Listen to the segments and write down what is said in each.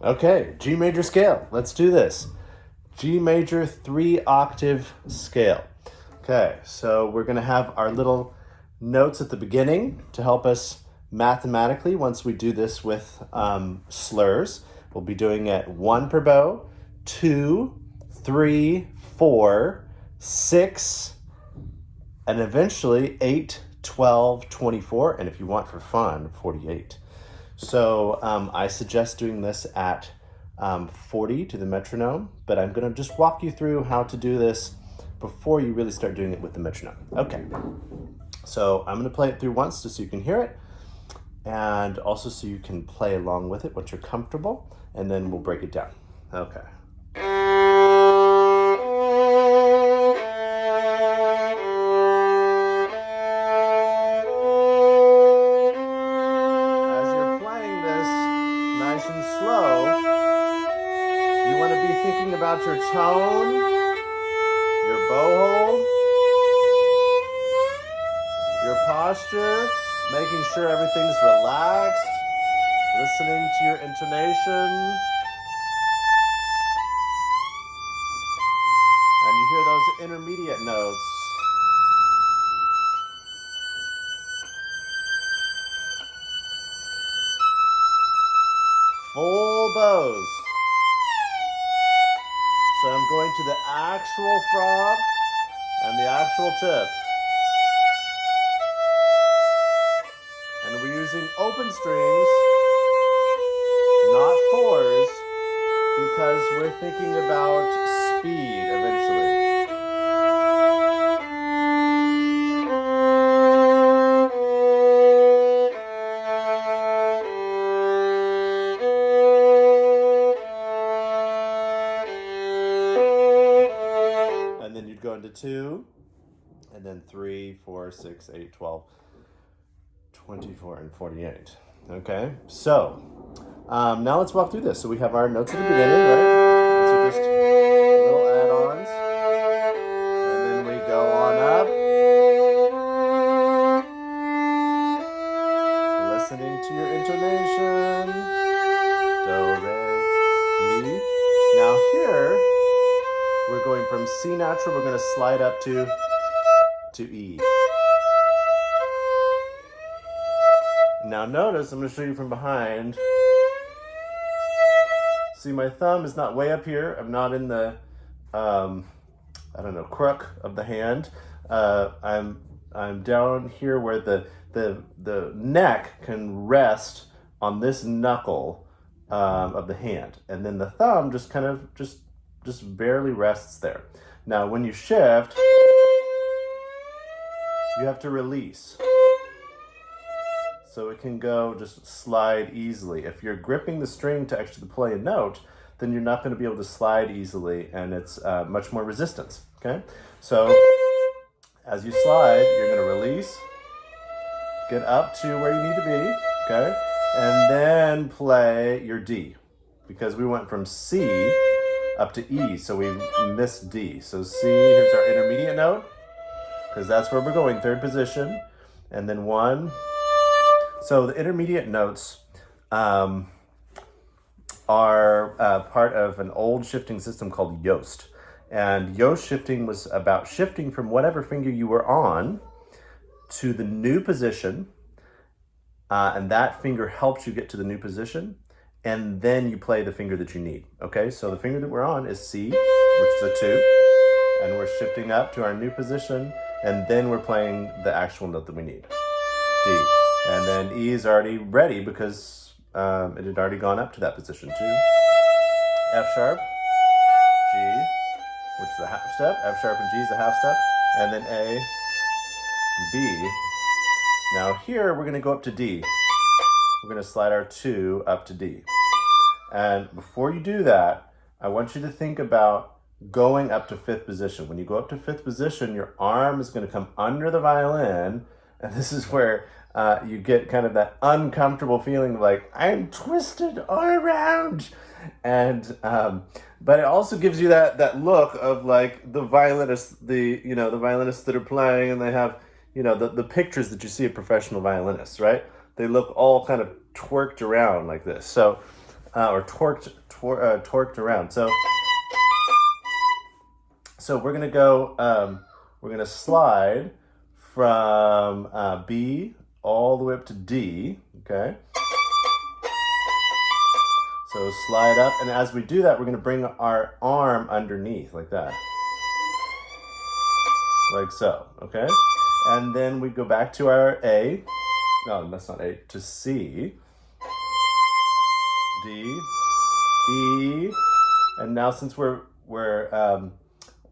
Okay, G major scale. Let's do this. G major 3-octave scale. Okay, so we're going to have our little notes at the beginning to help us mathematically once we do this with slurs. We'll be doing it 1 per bow, 2, 3, 4, 6, and eventually 8, 12, 24, and if you want for fun, 48. So I suggest doing this at 40 to the metronome, but I'm going to just walk you through how to do this before you really start doing it with the metronome. Okay, so I'm going to play it through once just so you can hear it, and also so you can play along with it once you're comfortable, and then we'll break it down. Okay. Nice and slow. You want to be thinking about your tone, your bow hold, your posture, making sure everything's relaxed, listening to your intonation. And you hear those intermediate notes. Full bows. So I'm going to the actual frog and the actual tip. And we're using open strings, not fours, because we're thinking about speed eventually. And then you'd go into 2, and then 3, 4, 6, 8, 12, 24, and 48. Okay, so now let's walk through this. So we have our notes at the beginning, right? So just little add-ons. And then we go on up. Listening to your intonation. Do, re, mi. Now here, we're going from C natural, we're going to slide up to E. Now notice, I'm going to show you from behind. See, my thumb is not way up here. I'm not in the, crook of the hand. I'm down here where the neck can rest on this knuckle of the hand. And then the thumb just kind of just barely rests there. Now, when you shift, you have to release. So it can go, just slide easily. If you're gripping the string to actually play a note, then you're not going to be able to slide easily, and it's much more resistance, okay? So as you slide, you're going to release, get up to where you need to be, okay? And then play your D, because we went from C up to E, so we missed D. So C, here's our intermediate note, because that's where we're going, 3rd position, and then 1. So the intermediate notes are part of an old shifting system called Yost. And Yost shifting was about shifting from whatever finger you were on to the new position, and that finger helps you get to the new position, and then you play the finger that you need, okay? So the finger that we're on is C, which is a 2, and we're shifting up to our new position, and then we're playing the actual note that we need, D. And then E is already ready because it had already gone up to that position too. F sharp, G, which is a half step. F sharp and G is a half step. And then A, B. Now here we're going to go up to D. We're going to slide our 2 up to D. And before you do that, I want you to think about going up to 5th position. When you go up to 5th position, your arm is going to come under the violin, and this is where you get kind of that uncomfortable feeling like, I'm twisted all around. And but it also gives you that look of like the violinists, the violinists that are playing, and they have, the pictures that you see of professional violinists, right? They look all kind of twerked around like this. So or torqued around. So we're gonna go. We're gonna slide from B all the way up to D. Okay. So slide up, and as we do that, we're gonna bring our arm underneath like that, like so. Okay. And then we go back to our A. No, that's not A. To C. D, E, and now since we're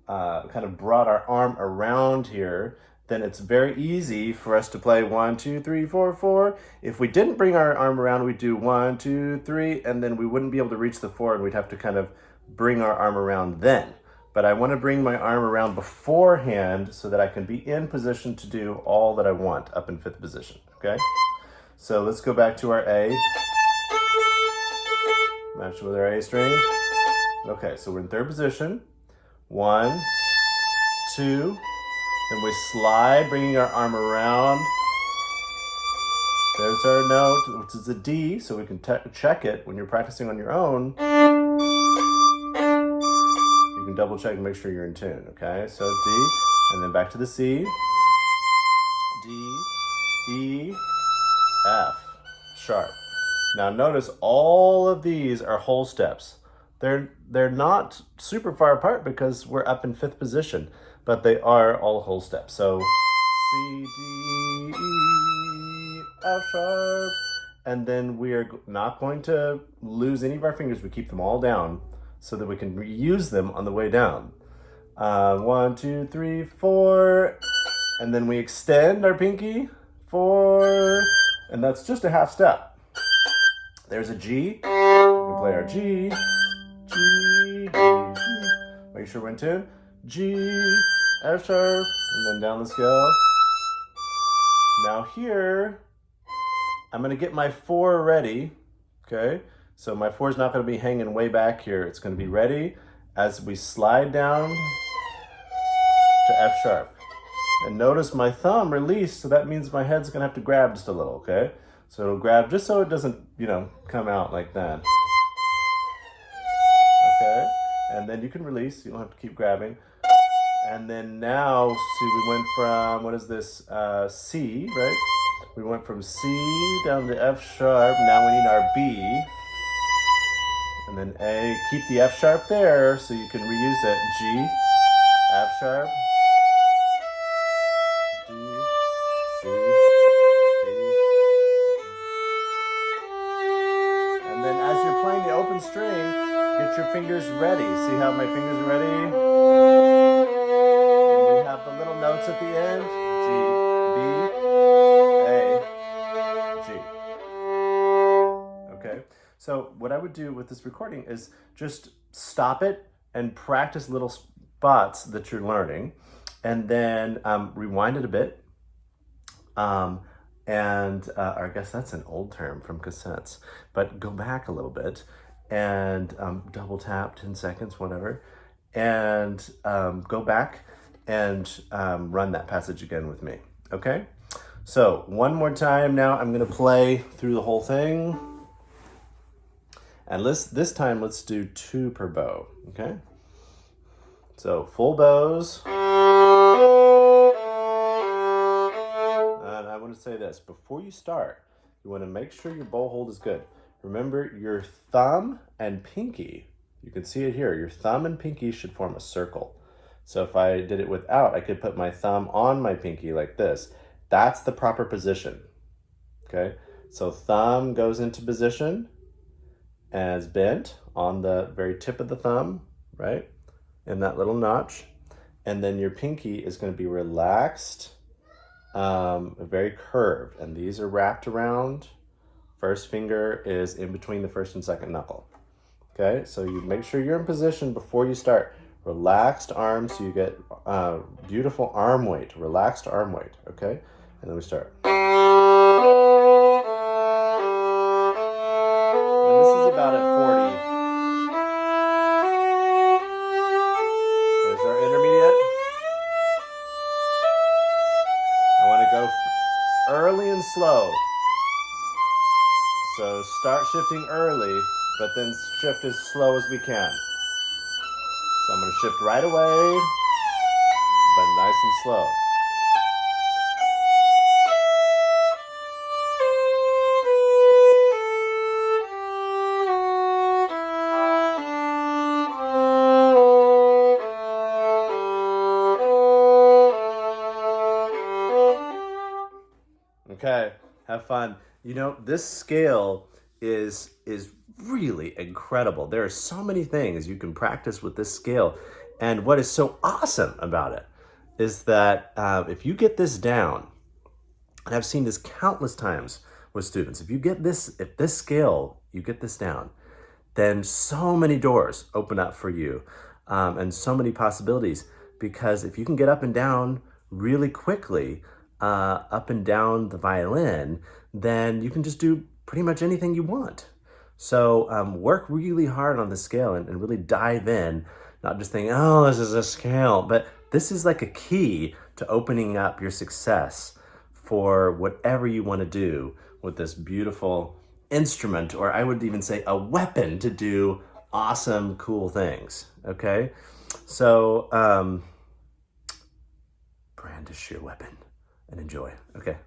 kind of brought our arm around here, then it's very easy for us to play 1, 2, 3, 4, 4. If we didn't bring our arm around, we'd do 1, 2, 3, and then we wouldn't be able to reach the 4, and we'd have to kind of bring our arm around then. But I want to bring my arm around beforehand so that I can be in position to do all that I want up in 5th position, okay? So let's go back to our A. Match with our A string. Okay, so we're in 3rd position. 1, 2, then we slide, bringing our arm around. There's our note, which is a D, so we can check it when you're practicing on your own. You can double check and make sure you're in tune, okay? So D, and then back to the C. D, E, F, sharp. Now notice all of these are whole steps. They're not super far apart because we're up in 5th position, but they are all whole steps. So C, D, E, F sharp, and then we are not going to lose any of our fingers. We keep them all down so that we can reuse them on the way down. 1, 2, 3, 4, and then we extend our pinky, 4, and that's just a half step. There's a G. We play our G, G, G, G. Make sure we're in tune. G, F sharp, and then down the scale. Now here, I'm gonna get my 4 ready, okay? So my 4 is not gonna be hanging way back here. It's gonna be ready as we slide down to F sharp. And notice my thumb released, so that means my head's gonna have to grab just a little, okay? So it'll grab just so it doesn't, come out like that. Okay, and then you can release, you don't have to keep grabbing. And then now, see, we went from, what is this, C, right? We went from C down to F sharp, now we need our B. And then A, keep the F sharp there so you can reuse it. G, F sharp, D, C, D. And then as you're playing the open string, get your fingers ready. See how my fingers are ready? And we have the little notes at the end. G, B, A, G. Okay, so what I would do with this recording is just stop it and practice little spots that you're learning, and then rewind it a bit. I guess that's an old term from cassettes, but go back a little bit and double tap 10 seconds, whatever, and go back and run that passage again with me, okay? So one more time now, I'm gonna play through the whole thing. And this time, let's do 2 per bow, okay? So full bows. And I want to say this, before you start, you want to make sure your bow hold is good. Remember, your thumb and pinky, you can see it here, your thumb and pinky should form a circle. So if I did it without, I could put my thumb on my pinky like this. That's the proper position, okay? So thumb goes into position as bent on the very tip of the thumb, right? In that little notch. And then your pinky is going to be relaxed, very curved. And these are wrapped around. First finger is in between the first and second knuckle. Okay, so you make sure you're in position before you start. Relaxed arms, so you get beautiful arm weight, relaxed arm weight, okay? And then we start. And this is about at 40. There's our intermediate. I want to go early and slow. So start shifting early. but then shift as slow as we can. So I'm going to shift right away, but nice and slow. Okay, have fun. You know, this scale is really incredible. There are so many things you can practice with this scale. And what is so awesome about it is that if you get this down, and I've seen this countless times with students, if this scale, you get this down, then so many doors open up for you, and so many possibilities. Because if you can get up and down really quickly, up and down the violin, then you can just do pretty much anything you want. So work really hard on the scale and really dive in, not just think, oh, this is a scale, but this is like a key to opening up your success for whatever you want to do with this beautiful instrument, or I would even say a weapon to do awesome, cool things. Okay? So brandish your weapon and enjoy. Okay.